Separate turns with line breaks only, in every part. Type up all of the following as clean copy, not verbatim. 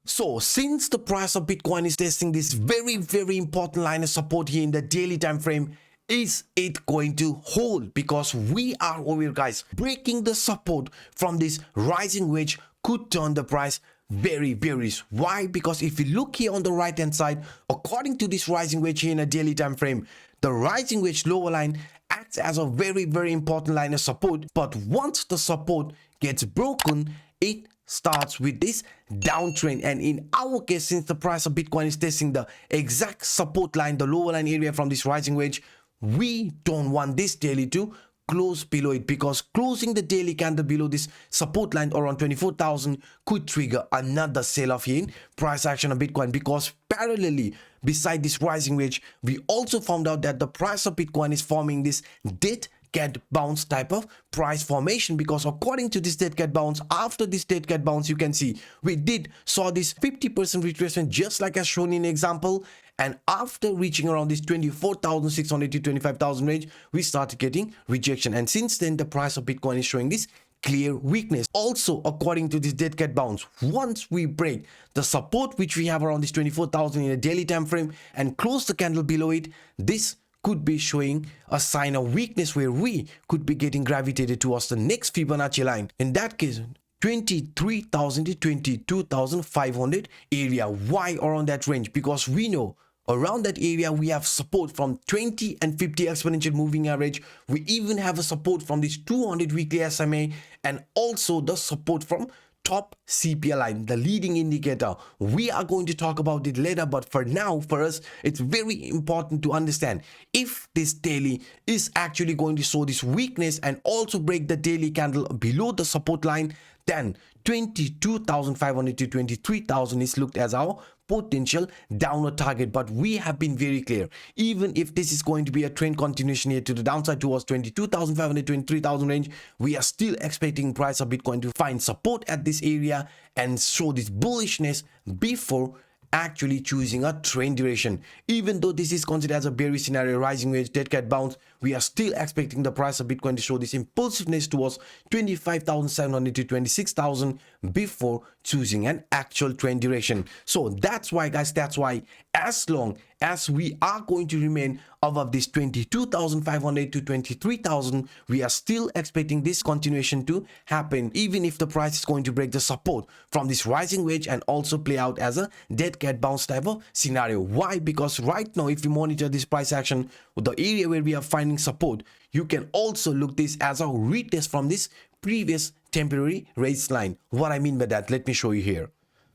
So since the price of Bitcoin is testing this very important line of support here in the daily time frame, is it going to hold? Because we are over here, guys, breaking the support from this rising wedge could turn the price very bearish. Why? Because if you look here on the right hand side, according to this rising wedge here in a daily time frame, the rising wedge lower line acts as a very important line of support. But once the support gets broken, it starts with this downtrend. And in our case, since the price of Bitcoin is testing the exact support line, the lower line area from this rising wedge, we don't want this daily to close below it, because closing the daily candle below this support line around 24,000 could trigger another sell-off here in price action of Bitcoin. Because parallelly beside this rising wedge, we also found out that the price of Bitcoin is forming this dead cat bounce type of price formation. Because according to this dead cat bounce, after this dead cat bounce, you can see we saw this 50% retracement, just like as shown in example. And after reaching around this 24,600 to 25,000 range, we started getting rejection. And since then, the price of Bitcoin is showing this clear weakness. Also, according to this dead cat bounce, once we break the support which we have around this 24,000 in a daily time frame and close the candle below it, this could be showing a sign of weakness where we could be getting gravitated towards the next Fibonacci line. In that case, 23,000 to 22,500 area. Why around that range? Because we know around that area we have support from 20 and 50 exponential moving average. We even have a support from this 200 weekly SMA, and also the support from top CPI line, the leading indicator. We are going to talk about it later, but for now, for us, it's very important to understand if this daily is actually going to show this weakness and also break the daily candle below the support line, then 22,500 to 23,000 is looked as our potential downward target. But we have been very clear, even if this is going to be a trend continuation here to the downside towards 22,500 to 23,000 range, we are still expecting price of Bitcoin to find support at this area and show this bullishness before actually choosing a trend duration. Even though this is considered as a bearish scenario, rising wedge, dead cat bounce, we are still expecting the price of Bitcoin to show this impulsiveness towards 25,700 to 26,000 before choosing an actual trend duration. So that's why, guys, that's why as long as we are going to remain above this 22,500 to 23,000, we are still expecting this continuation to happen, even if the price is going to break the support from this rising wedge and also play out as a dead cat bounce type of scenario. Why? Because right now, if you monitor this price action, the area where we are finding support, you can also look this as a retest from this previous temporary raise line. What I mean by that, let me show you here.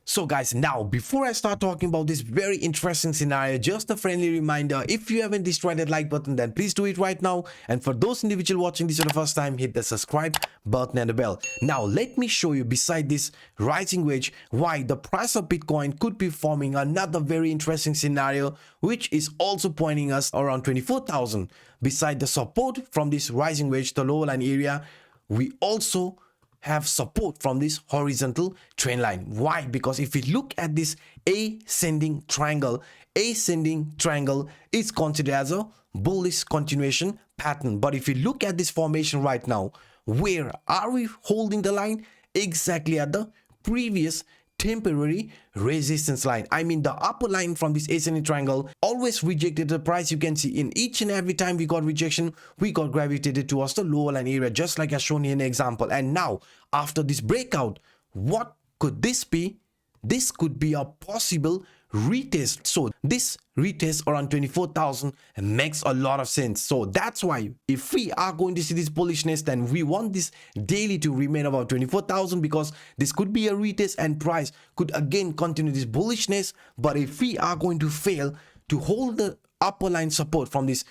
So guys, now before I start talking about this very interesting scenario, just a friendly reminder, if you haven't destroyed that like button, then please do it right now. And for those individuals watching this for the first time, hit the subscribe button and the bell. Now let me show you beside this rising wedge why the price of Bitcoin could be forming another very interesting scenario, which is also pointing us around 24,000. Beside the support from this rising wedge, the lower line area, we also have support from this horizontal trend line. Why? Because if we look at this ascending triangle is considered as a bullish continuation pattern. But if you look at this formation right now, where are we holding the line? Exactly at the previous temporary resistance line. I mean, the upper line from this ascending triangle always rejected the price. You can see in each and every time we got rejection, we got gravitated towards the lower line area, just like as shown here in the example. And now after this breakout, what could this be? This could be a possible retest. So this retest around 24,000 makes a lot of sense. So that's why if we are going to see this bullishness, then we want this daily to remain about 24,000, because this could be a retest and price could again continue this bullishness. But if we are going to fail to hold the upper line support from this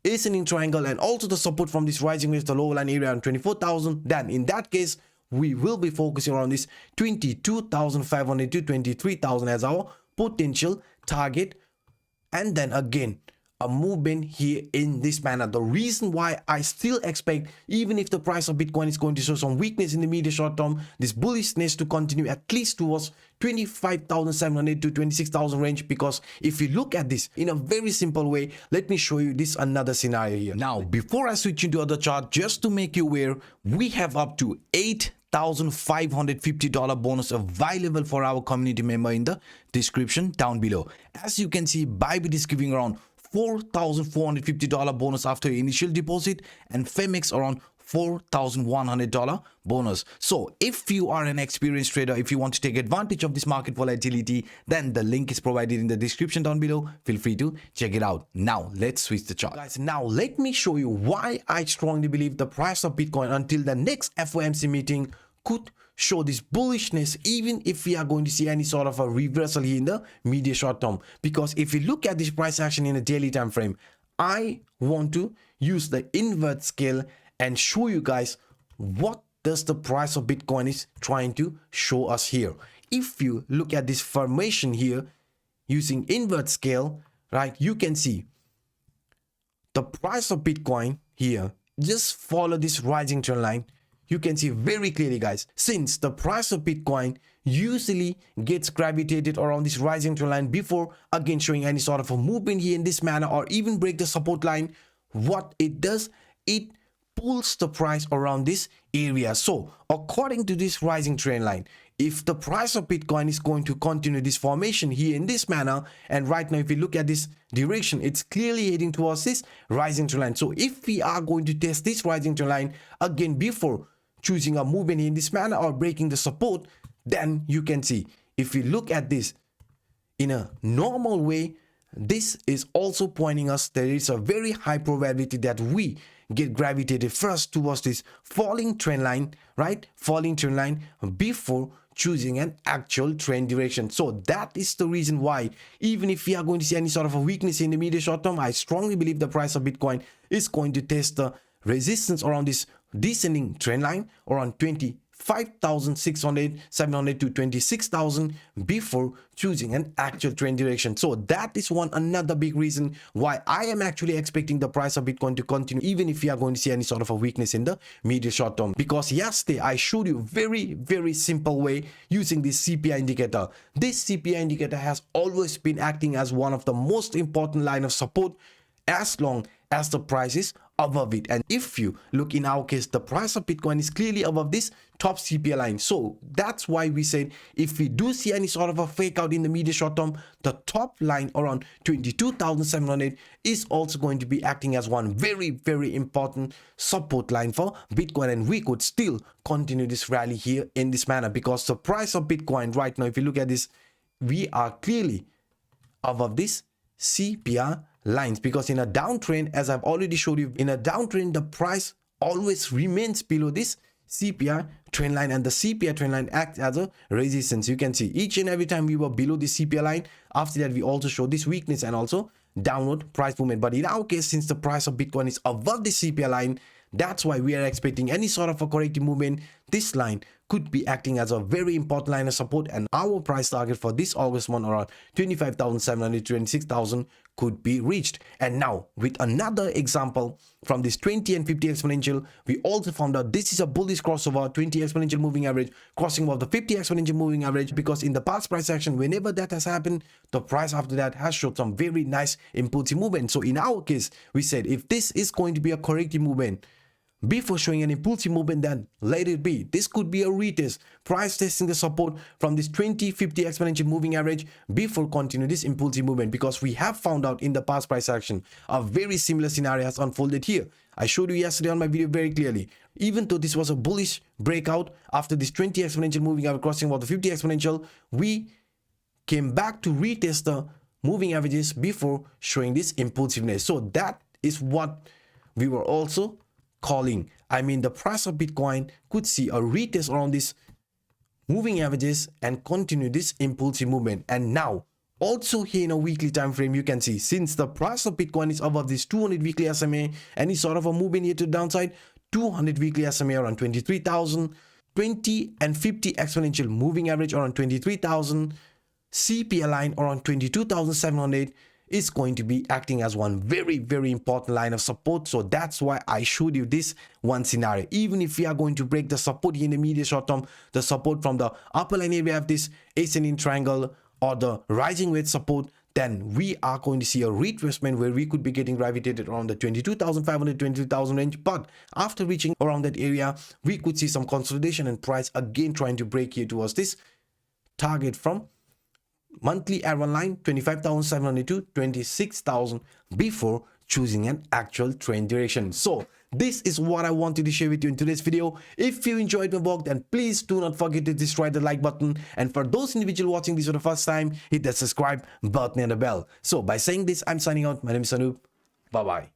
ascending triangle and also the support from this rising wedge, the lower line area on 24,000, then in that case we will be focusing around this 22,500 to 23,000 as our potential target. And then again, a movement here in this manner. The reason why I still expect, even if the price of Bitcoin is going to show some weakness in the medium short term, this bullishness to continue at least towards 25,700 to 26,000 range. Because if you look at this in a very simple way, let me show you this another scenario here. Now, before I switch into other chart, just to make you aware, we have up to $8,550 bonus available for our community member in the description down below. As you can see, Bybit is giving around $4,450 bonus after initial deposit, and Phemex around $4,100 bonus. So if you are an experienced trader, if you want to take advantage of this market volatility, then the link is provided in the description down below. Feel free to check it out. Now let's switch the chart, guys. Now let me show you why I strongly believe the price of Bitcoin until the next FOMC meeting could show this bullishness, even if we are going to see any sort of a reversal here in the medium short term. Because if you look at this price action in a daily time frame, I want to use the invert scale and show you guys what does the price of Bitcoin is trying to show us here. If you look at this formation here using invert scale, right, you can see the price of Bitcoin here just follow this rising trend line. You can see very clearly, guys, since the price of Bitcoin usually gets gravitated around this rising trend line before again showing any sort of a movement here in this manner or even break the support line, what it does, it pulls the price around this area. So according to this rising trend line, if the price of Bitcoin is going to continue this formation here in this manner, and right now if we look at this direction, it's clearly heading towards this rising trend line. So if we are going to test this rising trend line again before choosing a movement in this manner or breaking the support, then you can see if we look at this in a normal way, this is also pointing us that it's a very high probability that we get gravitated first towards this falling trend line, right? Falling trend line before choosing an actual trend direction. So that is the reason why, even if we are going to see any sort of a weakness in the medium short term, I strongly believe the price of Bitcoin is going to test the resistance around this descending trend line around 25,600, 700 to 26,000 before choosing an actual trend direction. So that is another big reason why I am actually expecting the price of Bitcoin to continue, even if we are going to see any sort of a weakness in the medium short term. Because yesterday I showed you very simple way using this CPI indicator. This CPI indicator has always been acting as one of the most important line of support as long as the price is above it. And if you look in our case, the price of Bitcoin is clearly above this top CPI line. So that's why we said if we do see any sort of a fake out in the medium short term, the top line around 22,700 is also going to be acting as one very important support line for Bitcoin, and we could still continue this rally here in this manner. Because the price of Bitcoin right now, if you look at this, we are clearly above this CPI lines. Because in a downtrend, as I've already showed you, in a downtrend the price always remains below this CPI trend line, and the CPI trend line acts as a resistance. You can see each and every time we were below the CPI line, after that we also showed this weakness and also downward price movement. But in our case, since the price of Bitcoin is above the CPI line, that's why we are expecting any sort of a corrective movement. This line could be acting as a very important line of support, and our price target for this August month around 25,700 to 26,000 could be reached. And now with another example from this 20 and 50 exponential, we also found out this is a bullish crossover, 20 exponential moving average crossing above the 50 exponential moving average. Because in the past price action, whenever that has happened, the price after that has showed some very nice impulsive movement. So in our case, we said if this is going to be a corrective movement before showing an impulsive movement, then let it be. This could be a retest, price testing the support from this 20-50 exponential moving average before continue this impulsive movement. Because we have found out in the past price action a very similar scenario has unfolded here. I showed you yesterday on my video very clearly. Even though this was a bullish breakout after this 20 exponential moving average crossing about the 50 exponential, we came back to retest the moving averages before showing this impulsiveness. So that is what we were also calling. I mean, the price of Bitcoin could see a retest around this moving averages and continue this impulsive movement. And now also here in a weekly time frame, you can see since the price of Bitcoin is above this 200 weekly SMA, any sort of a movement here to the downside, 200 weekly SMA around 23,000, 20 and 50 exponential moving average around 23,000, CPI line around 22,700, is going to be acting as one very important line of support. So that's why I showed you this one scenario. Even if we are going to break the support in the immediate short term, the support from the upper line area, we have this ascending triangle or the rising wedge support, then we are going to see a retracement where we could be getting gravitated around the 22,500 22,000 range. But after reaching around that area, we could see some consolidation and price again trying to break here towards this target from monthly L1 line 25,700 to 26,000 before choosing an actual trend direction. So this is what I wanted to share with you in today's video. If you enjoyed my work, then please do not forget to destroy the like button, and for those individuals watching this for the first time, hit that subscribe button and the bell. So by saying this, I'm signing out. My name is Anup. Bye bye.